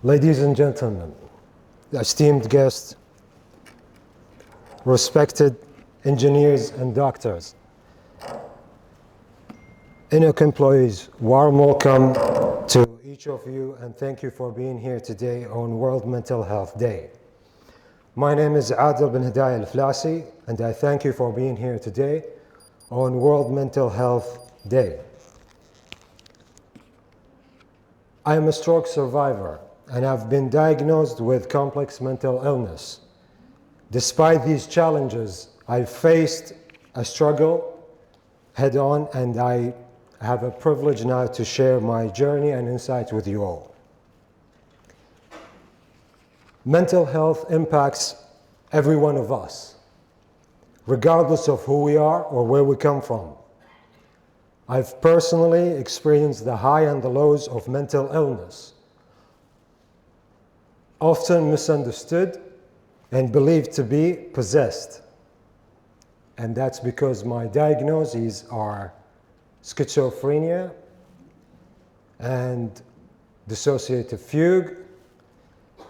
Ladies and gentlemen, esteemed guests, respected engineers and doctors, INOC employees, warm welcome to each of you and thank you for being here today on World Mental Health Day. My name is Adil bin Hidayah Al-Flasi and I thank you for being here today on World Mental Health Day. I am a stroke survivor and I've been diagnosed with complex mental illness. Despite these challenges, I faced a struggle head on and I have a privilege now to share my journey and insights with you all. Mental health impacts every one of us, regardless of who we are or where we come from. I've personally experienced the high and the lows of mental illness, often misunderstood and believed to be possessed. And that's because my diagnoses are schizophrenia and dissociative fugue,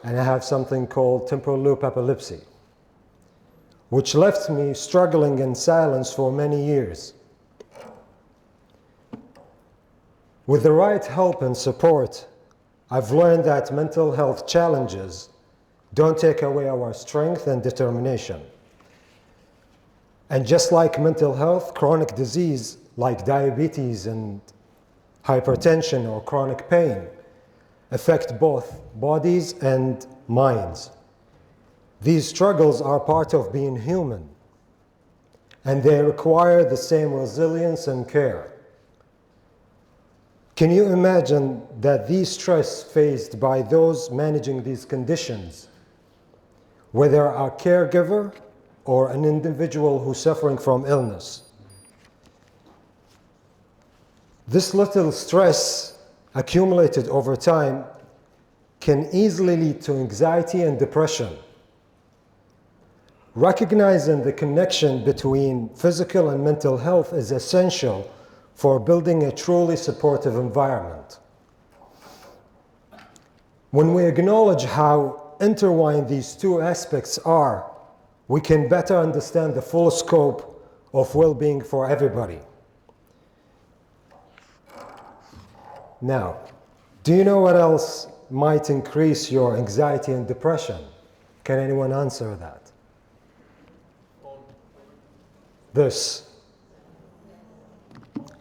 and I have something called temporal loop epilepsy, which left me struggling in silence for many years. With the right help and support, I've learned that mental health challenges don't take away our strength and determination. And just like mental health, chronic disease like diabetes and hypertension or chronic pain affect both bodies and minds. These struggles are part of being human, and they require the same resilience and care. Can you imagine that these stress faced by those managing these conditions, whether a caregiver or an individual who's suffering from illness? This little stress accumulated over time can easily lead to anxiety and depression. Recognizing the connection between physical and mental health is essential for building a truly supportive environment. When we acknowledge how intertwined these two aspects are, we can better understand the full scope of well-being for everybody. Now, do you know what else might increase your anxiety and depression? Can anyone answer that? This.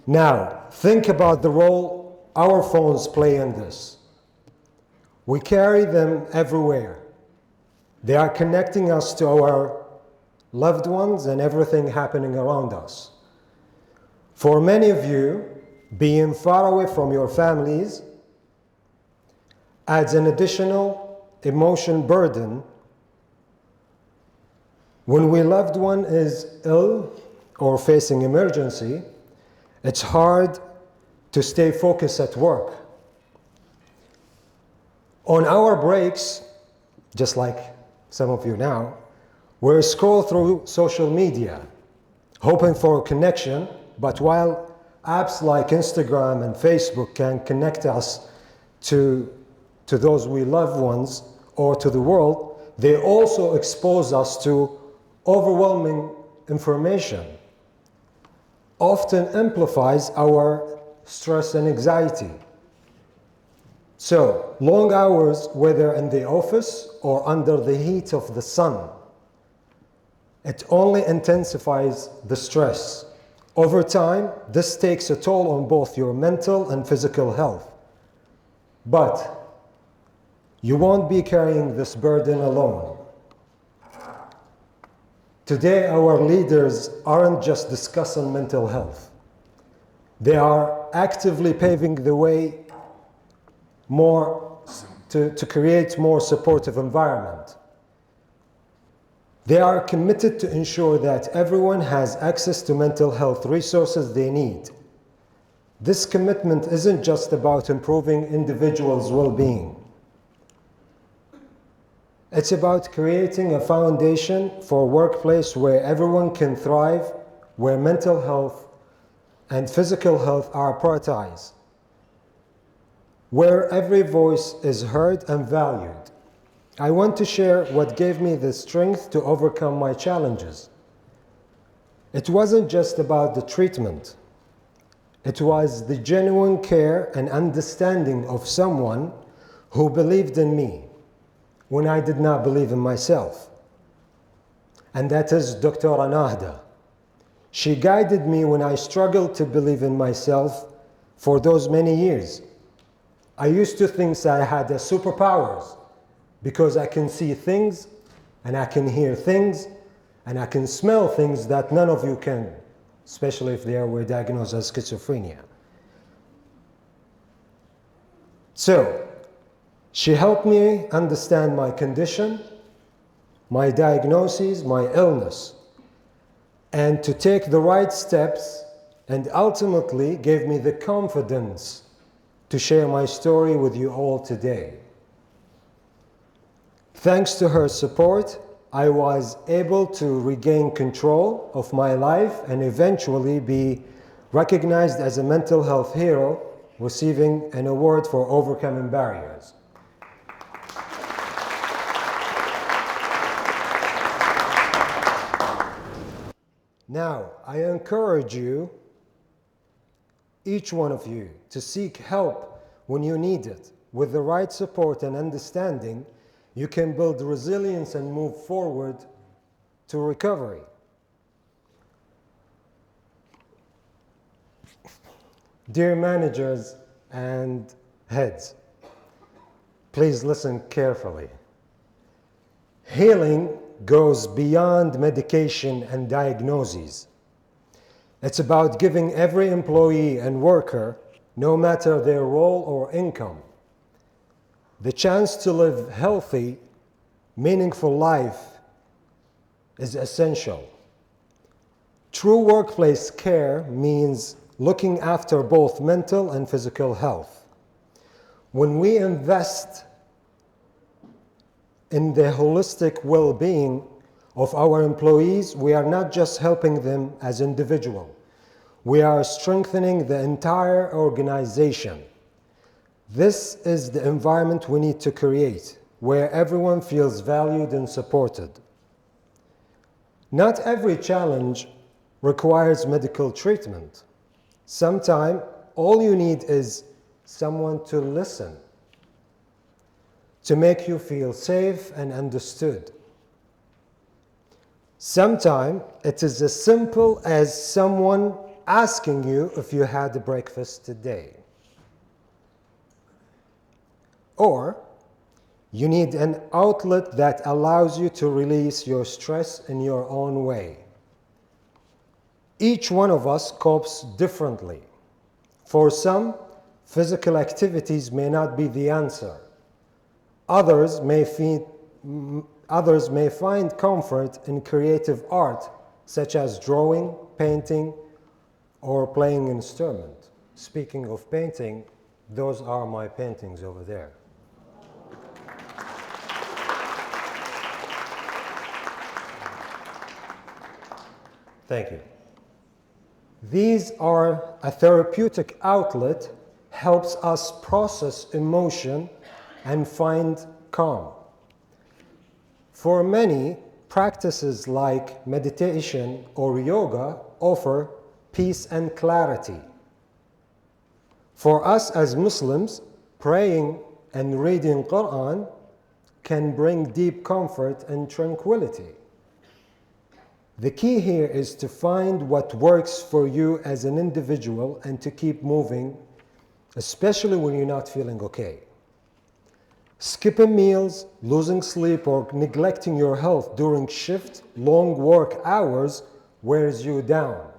Now, think about the role our phones play in this. We carry them everywhere. They are connecting us to our loved ones and everything happening around us. For many of you, being far away from your families adds an additional emotion burden. When a loved one is ill or facing emergency, it's hard to stay focused at work. On our breaks, just like some of you now, we scroll through social media, hoping for a connection, but while apps like Instagram and Facebook can connect us to those we love ones or to the world, they also expose us to overwhelming information, often amplifies our stress and anxiety. So, long hours, whether in the office or under the heat of the sun, it only intensifies the stress. Over time, this takes a toll on both your mental and physical health. But you won't be carrying this burden alone. Today, our leaders aren't just discussing mental health. They are actively paving the way to create more supportive environment. They are committed to ensure that everyone has access to mental health resources they need. This commitment isn't just about improving individuals' well-being. It's about creating a foundation for a workplace where everyone can thrive, where mental health and physical health are prioritized. where every voice is heard and valued. I want to share what gave me the strength to overcome my challenges. It wasn't just about the treatment. It was the genuine care and understanding of someone who believed in me when I did not believe in myself. And that is Dr. Nahda. She guided me when I struggled to believe in myself for those many years. I used to think that I had superpowers because I can see things and I can hear things and I can smell things that none of you can, especially if they were diagnosed as schizophrenia. So, she helped me understand my condition, my diagnoses, my illness, and to take the right steps, and ultimately gave me the confidence to share my story with you all today. Thanks to her support, I was able to regain control of my life and eventually be recognized as a mental health hero, receiving an award for overcoming barriers. Now, I encourage you, each one of you, to seek help when you need it. With the right support and understanding, you can build resilience and move forward to recovery. Dear managers and heads, please listen carefully. Healing goes beyond medication and diagnoses. It's about giving every employee and worker, no matter their role or income, the chance to live healthy, meaningful life is essential. True workplace care means looking after both mental and physical health. When we invest in the holistic well-being of our employees, we are not just helping them as individuals. We are strengthening the entire organization. This is the environment we need to create, where everyone feels valued and supported. Not every challenge requires medical treatment. Sometimes all you need is someone to listen, to make you feel safe and understood. Sometimes it is as simple as someone asking you if you had breakfast today. Or you need an outlet that allows you to release your stress in your own way. Each one of us copes differently. For some, physical activities may not be the answer. Others may find comfort in creative art, such as drawing, painting, or playing an instrument. Speaking of painting, those are my paintings over there. Thank you. These are a therapeutic outlet, helps us process emotion and find calm. For many, practices like meditation or yoga offer peace and clarity. For us as Muslims, praying and reading Quran can bring deep comfort and tranquility. The key here is to find what works for you as an individual and to keep moving, especially when you're not feeling okay. Skipping meals, losing sleep, or neglecting your health during shift, long work hours wears you down.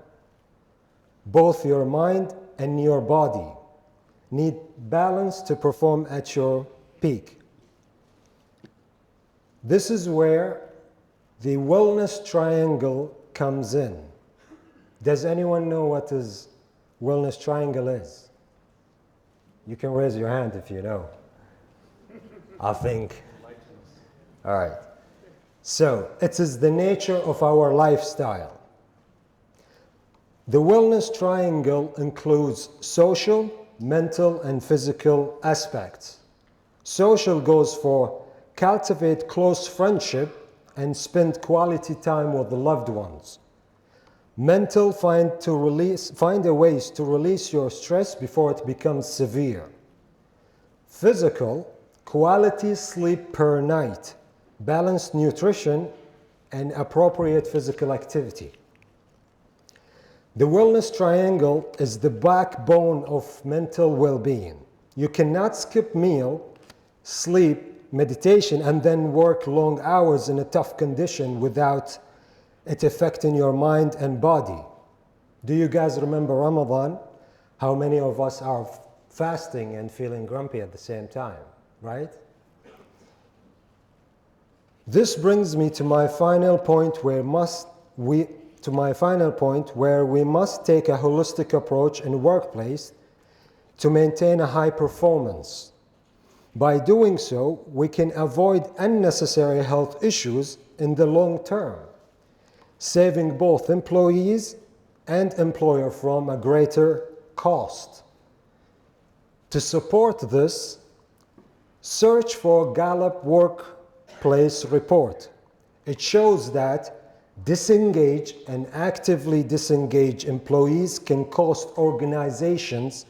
Both your mind and your body need balance to perform at your peak. This is where the wellness triangle comes in. Does anyone know what this wellness triangle is? You can raise your hand if you know. I think. All right. So, it is the nature of our lifestyle. The wellness triangle includes social, mental and physical aspects. Social goes for cultivate close friendship and spend quality time with the loved ones. Mental, find a ways to release your stress before it becomes severe. Physical, quality sleep per night, balanced nutrition, and appropriate physical activity. The wellness triangle is the backbone of mental well-being. You cannot skip meal, sleep, meditation, and then work long hours in a tough condition without it affecting your mind and body. Do you guys remember Ramadan? How many of us are fasting and feeling grumpy at the same time, right? This brings me to my final point where we must take a holistic approach in the workplace to maintain a high performance. By doing so, we can avoid unnecessary health issues in the long term, saving both employees and employer from a greater cost. To support this, search for Gallup Workplace Report. It shows that disengaged and actively disengaged employees can cost organizations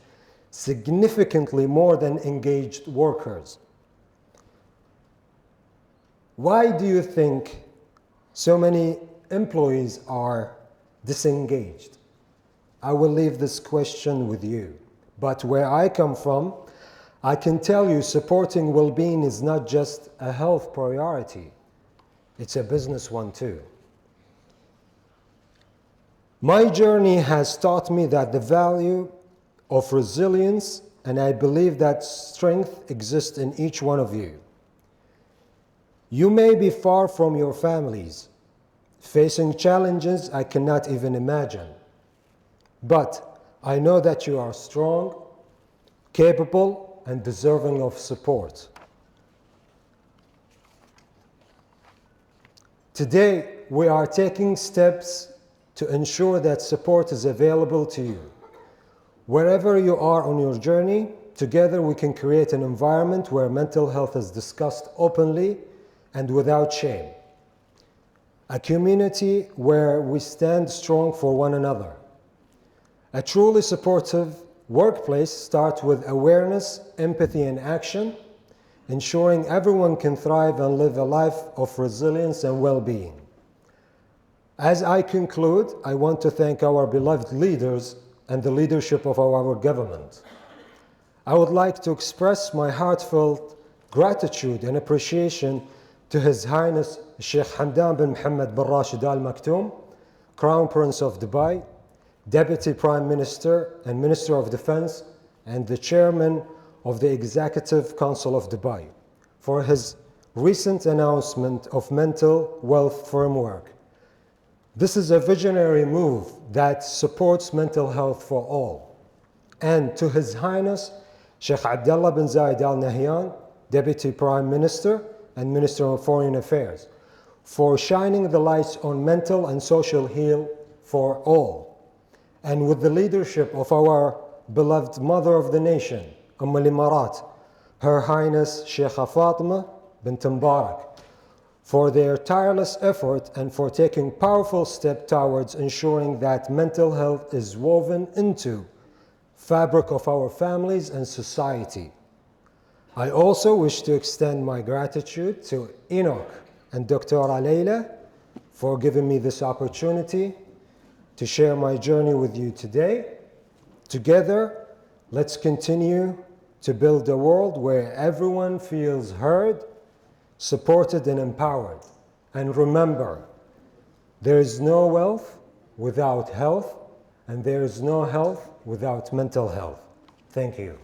significantly more than engaged workers. Why do you think so many employees are disengaged? I will leave this question with you. But where I come from, I can tell you supporting well-being is not just a health priority. It's a business one too. My journey has taught me that the value of resilience, and I believe that strength exists in each one of you. You may be far from your families, facing challenges I cannot even imagine. But I know that you are strong, capable, and deserving of support. Today, we are taking steps to ensure that support is available to you. Wherever you are on your journey, together we can create an environment where mental health is discussed openly and without shame. A community where we stand strong for one another. A truly supportive workplace starts with awareness, empathy, and action, ensuring everyone can thrive and live a life of resilience and well-being. As I conclude, I want to thank our beloved leaders and the leadership of our government. I would like to express my heartfelt gratitude and appreciation to His Highness Sheikh Hamdan bin Mohammed bin Rashid Al Maktoum, Crown Prince of Dubai, Deputy Prime Minister and Minister of Defense, and the Chairman of the Executive Council of Dubai, for his recent announcement of mental wealth framework. This is a visionary move that supports mental health for all. And to His Highness Sheikh Abdullah bin Zayed Al Nahyan, Deputy Prime Minister and Minister of Foreign Affairs, for shining the lights on mental and social health for all. And with the leadership of our beloved Mother of the Nation, Al-Imarat, Her Highness Sheikha Fatima bint Mubarak, for their tireless effort and for taking powerful steps towards ensuring that mental health is woven into fabric of our families and society. I also wish to extend my gratitude to Enoch and Dr. Alayla for giving me this opportunity to share my journey with you today. Together, let's continue to build a world where everyone feels heard, supported, and empowered. And remember, there is no wealth without health, and there is no health without mental health. Thank you.